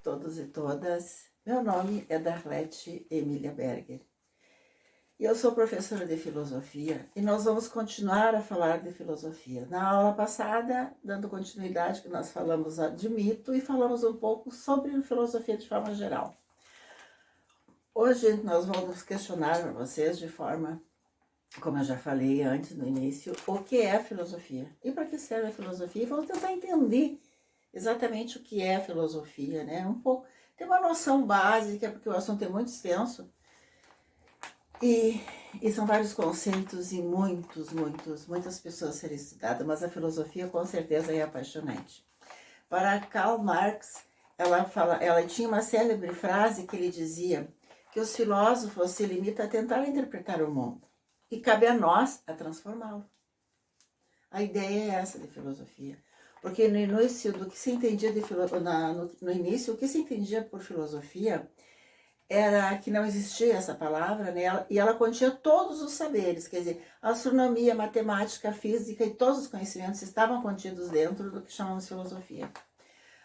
Todos e todas, meu nome é Darlete Emília Berger e eu sou professora de filosofia e nós vamos continuar a falar de filosofia. Na aula passada, dando continuidade, que nós falamos de mito e falamos um pouco sobre filosofia de forma geral. Hoje nós vamos questionar para vocês de forma, como eu já falei antes no início, o que é a filosofia e para que serve a filosofia, e vamos tentar entender exatamente o que é filosofia, né? Um pouco, tem uma noção básica, porque o assunto é muito extenso, e são vários conceitos e muitas pessoas serem estudadas, mas a filosofia com certeza é apaixonante. Para Karl Marx, ela tinha uma célebre frase que ele dizia que os filósofos se limitam a tentar interpretar o mundo, e cabe a nós a transformá-lo. A ideia é essa de filosofia. Porque no início, do que se entendia no início, o que se entendia por filosofia era que não existia essa palavra, né? E ela continha todos os saberes, quer dizer, astronomia, matemática, física e todos os conhecimentos estavam contidos dentro do que chamamos de filosofia.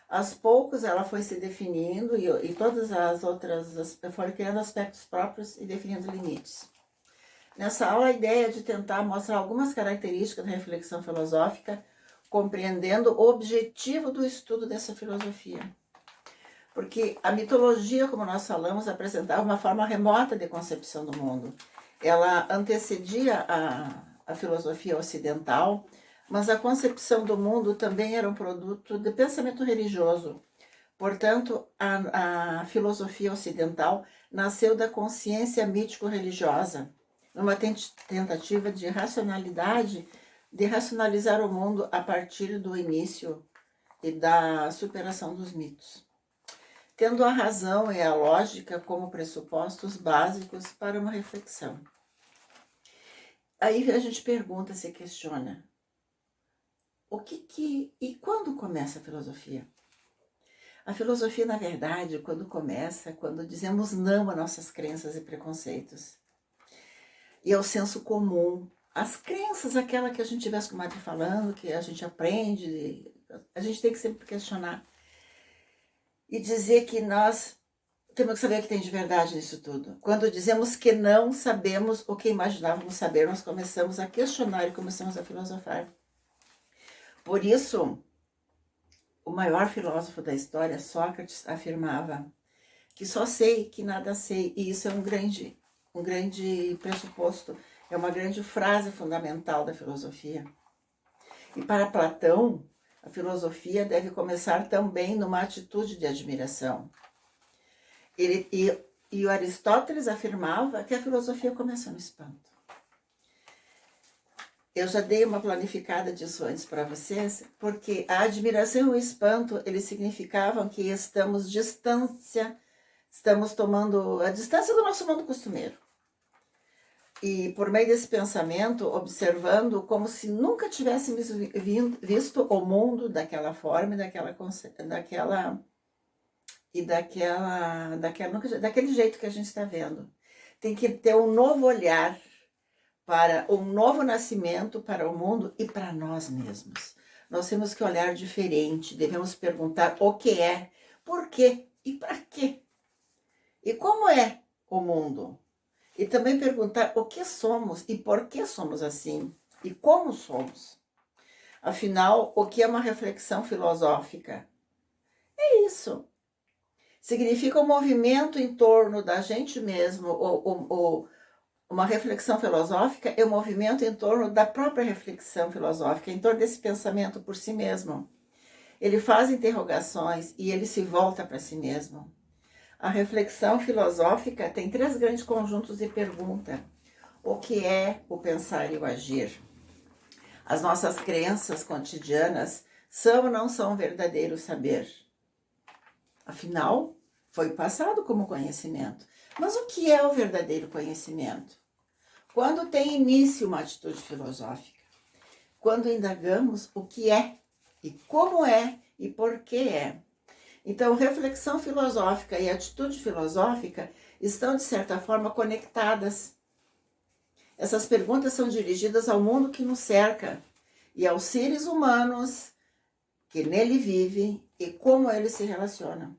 Aos poucos ela foi se definindo e todas as outras foram criando aspectos próprios e definindo limites. Nessa aula, a ideia é de tentar mostrar algumas características da reflexão filosófica, compreendendo o objetivo do estudo dessa filosofia. Porque a mitologia, como nós falamos, apresentava uma forma remota de concepção do mundo. Ela antecedia a filosofia ocidental, mas a concepção do mundo também era um produto de pensamento religioso. Portanto, a filosofia ocidental nasceu da consciência mítico-religiosa, numa tentativa de racionalizar o mundo a partir do início e da superação dos mitos, tendo a razão e a lógica como pressupostos básicos para uma reflexão. Aí a gente pergunta, se questiona, e quando começa a filosofia? A filosofia, na verdade, quando dizemos não a nossas crenças e preconceitos, e ao senso comum, as crenças, aquela que a gente tivesse com o Madre falando, que a gente aprende, a gente tem que sempre questionar e dizer que nós temos que saber o que tem de verdade nisso tudo. Quando dizemos que não sabemos o que imaginávamos saber, nós começamos a questionar e começamos a filosofar. Por isso, o maior filósofo da história, Sócrates, afirmava que só sei que nada sei, e isso é um grande pressuposto, é uma grande frase fundamental da filosofia. E para Platão, a filosofia deve começar também numa atitude de admiração. E o Aristóteles afirmava que a filosofia começa no espanto. Eu já dei uma planificada disso antes para vocês, porque a admiração e o espanto, eles significavam que estamos tomando a distância do nosso mundo costumeiro. E por meio desse pensamento, observando como se nunca tivéssemos visto o mundo daquela forma e daquele jeito que a gente está vendo. Tem que ter um novo olhar para um novo nascimento para o mundo e para nós mesmos. Nós temos que olhar diferente, devemos perguntar o que é, por quê e para quê. E como é o mundo? E também perguntar o que somos e por que somos assim e como somos. Afinal, o que é uma reflexão filosófica? É isso. Significa um movimento em torno da gente mesmo. Uma reflexão filosófica é um movimento em torno da própria reflexão filosófica, em torno desse pensamento por si mesmo. Ele faz interrogações e ele se volta para si mesmo. A reflexão filosófica tem 3 grandes conjuntos de pergunta. O que é o pensar e o agir? As nossas crenças cotidianas são ou não são verdadeiro saber? Afinal, foi passado como conhecimento. Mas o que é o verdadeiro conhecimento? Quando tem início uma atitude filosófica, quando indagamos o que é, e como é, e por que é. Então, reflexão filosófica e atitude filosófica estão, de certa forma, conectadas. Essas perguntas são dirigidas ao mundo que nos cerca e aos seres humanos que nele vivem e como eles se relacionam.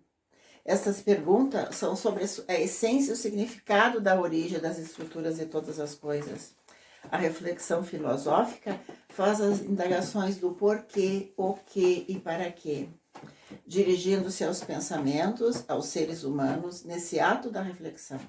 Essas perguntas são sobre a essência e o significado da origem das estruturas de todas as coisas. A reflexão filosófica faz as indagações do porquê, o que e para quê, dirigindo-se aos pensamentos, aos seres humanos, nesse ato da reflexão.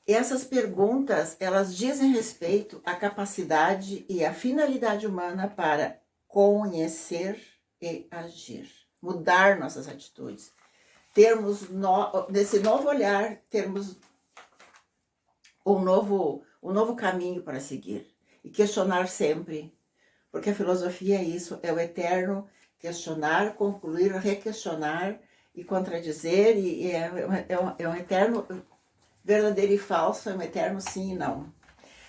E essas perguntas, elas dizem respeito à capacidade e à finalidade humana para conhecer e agir, mudar nossas atitudes, termos nesse novo olhar, termos um novo caminho para seguir e questionar sempre, porque a filosofia é isso, é o eterno questionar, concluir, requestionar e contradizer, e é um eterno verdadeiro e falso, é um eterno sim e não.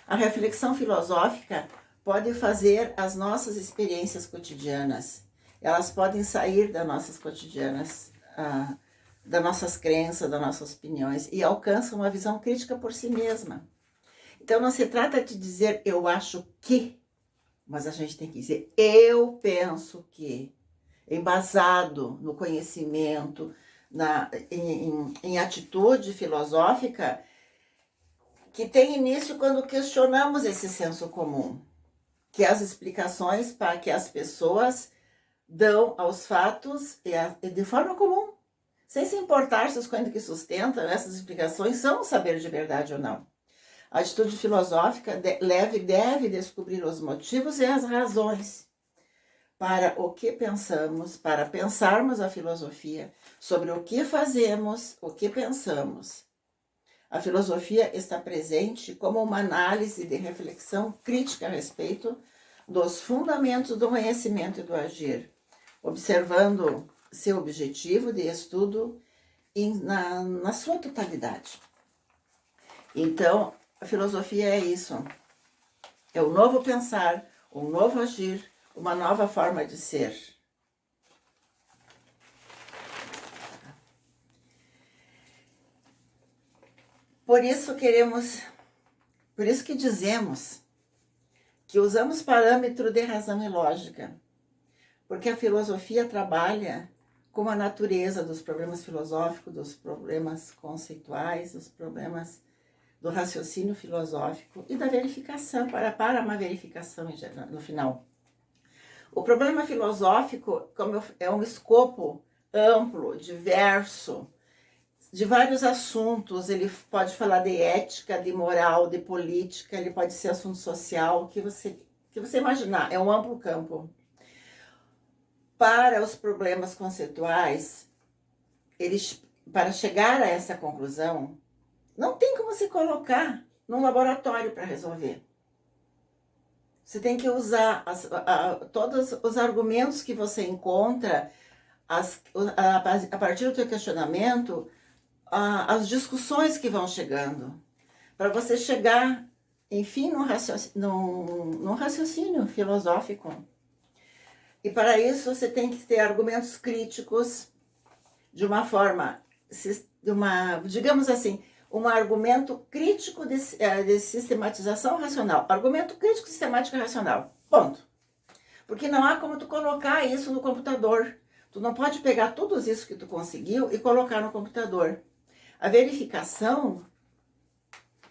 A reflexão filosófica pode fazer as nossas experiências cotidianas, elas podem sair das nossas cotidianas, das nossas crenças, das nossas opiniões, e alcançam uma visão crítica por si mesma. Então não se trata de dizer eu acho que, mas a gente tem que dizer eu penso que, embasado no conhecimento, em atitude filosófica, que tem início quando questionamos esse senso comum, que as explicações para que as pessoas dão aos fatos de forma comum, sem se importar se os coisas que sustentam essas explicações são um saber de verdade ou não. A atitude filosófica deve descobrir os motivos e as razões para o que pensamos, para pensarmos a filosofia, sobre o que fazemos, o que pensamos. A filosofia está presente como uma análise de reflexão crítica a respeito dos fundamentos do conhecimento e do agir, observando seu objetivo de estudo na sua totalidade. Então, a filosofia é isso, é o novo pensar, um novo agir, uma nova forma de ser. Por isso que dizemos que usamos parâmetro de razão e lógica, porque a filosofia trabalha com a natureza dos problemas filosóficos, dos problemas conceituais, dos problemas do raciocínio filosófico e da verificação, para uma verificação no final. O problema filosófico é um escopo amplo, diverso, de vários assuntos. Ele pode falar de ética, de moral, de política, ele pode ser assunto social, o que você imaginar, é um amplo campo. Para os problemas conceituais, para chegar a essa conclusão, não tem como se colocar num laboratório para resolver. Você tem que usar todos os argumentos que você encontra, a partir do seu questionamento, as discussões que vão chegando, para você chegar, enfim, num raciocínio filosófico. E para isso você tem que ter argumentos críticos de uma forma, digamos assim, um argumento crítico de sistematização racional. Argumento crítico, sistemático e racional. Ponto. Porque não há como tu colocar isso no computador. Tu não pode pegar tudo isso que tu conseguiu e colocar no computador. A verificação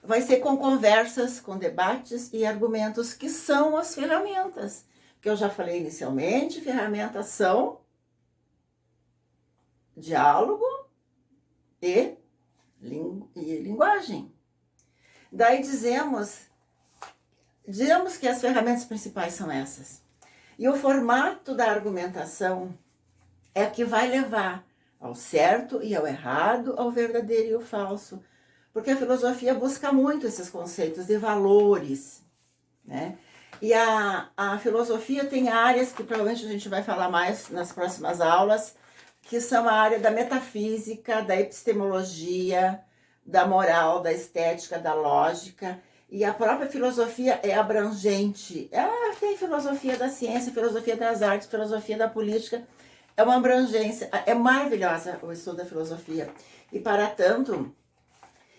vai ser com conversas, com debates e argumentos, que são as ferramentas. Que eu já falei inicialmente, ferramentas são diálogo e linguagem. Daí dizemos que as ferramentas principais são essas. E o formato da argumentação é que vai levar ao certo e ao errado, ao verdadeiro e ao falso. Porque a filosofia busca muito esses conceitos de valores, né? E a filosofia tem áreas que provavelmente a gente vai falar mais nas próximas aulas, que são a área da metafísica, da epistemologia, da moral, da estética, da lógica. E a própria filosofia é abrangente. Ela tem filosofia da ciência, filosofia das artes, filosofia da política. É uma abrangência. É maravilhosa o estudo da filosofia. E para tanto,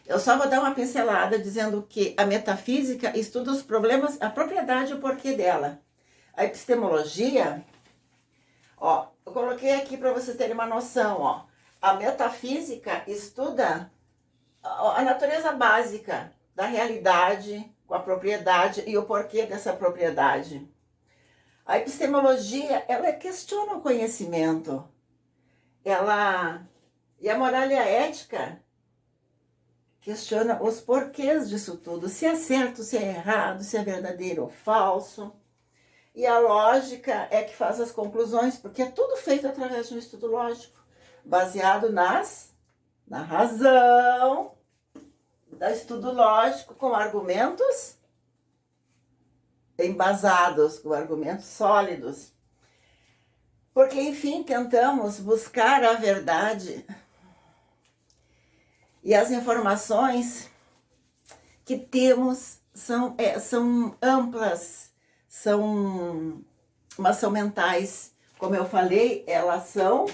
eu só vou dar uma pincelada dizendo que a metafísica estuda os problemas, a propriedade e o porquê dela. A epistemologia, ó, eu coloquei aqui para vocês terem uma noção, ó. A metafísica estuda a natureza básica da realidade, com a propriedade e o porquê dessa propriedade. A epistemologia, ela questiona o conhecimento. E a moral e a ética questiona os porquês disso tudo, se é certo, se é errado, se é verdadeiro ou falso. E a lógica é que faz as conclusões, porque é tudo feito através de um estudo lógico, baseado na razão, da estudo lógico com argumentos embasados, com argumentos sólidos. Porque, enfim, tentamos buscar a verdade e as informações que temos são amplas, mas são mentais. Como eu falei, elas são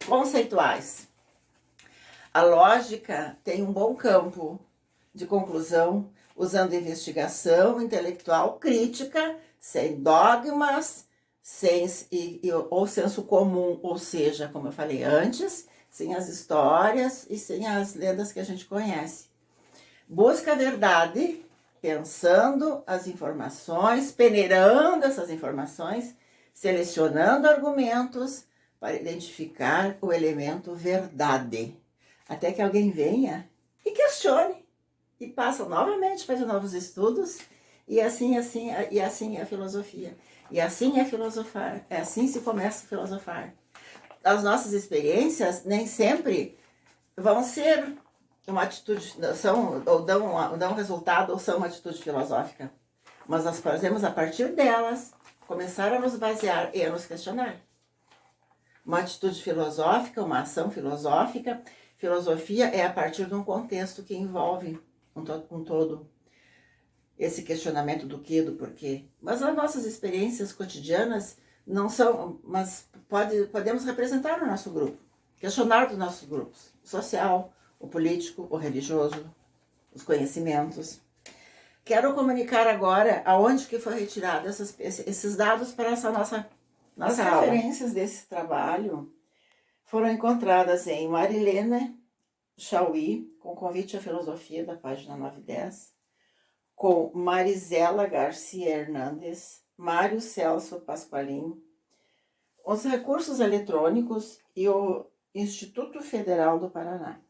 conceituais. A lógica tem um bom campo de conclusão, usando investigação intelectual crítica, sem dogmas, ou senso comum, ou seja, como eu falei antes, sem as histórias e sem as lendas que a gente conhece. Busca a verdade, pensando as informações, peneirando essas informações, selecionando argumentos para identificar o elemento verdade. Até que alguém venha e questione, e passa novamente a fazer novos estudos, e assim é a filosofia. E assim é filosofar, assim se começa a filosofar. As nossas experiências nem sempre vão ser uma atitude, ou dão um resultado, ou são uma atitude filosófica. Mas nós podemos, a partir delas, começar a nos basear e a nos questionar. Uma atitude filosófica, uma ação filosófica. Filosofia é a partir de um contexto que envolve um todo. Esse questionamento do que, do porquê. Mas as nossas experiências cotidianas não são, mas podemos representar no nosso grupo. Questionar dos nossos grupos. O social, o político, o religioso, os conhecimentos. Quero comunicar agora aonde que foi retirado esses dados para essa nossa aula. As referências desse trabalho foram encontradas em Marilene Chauí, com convite à filosofia, da página 910, com Marisela Garcia Hernandes, Mário Celso Pasqualin, os recursos eletrônicos e o Instituto Federal do Paraná.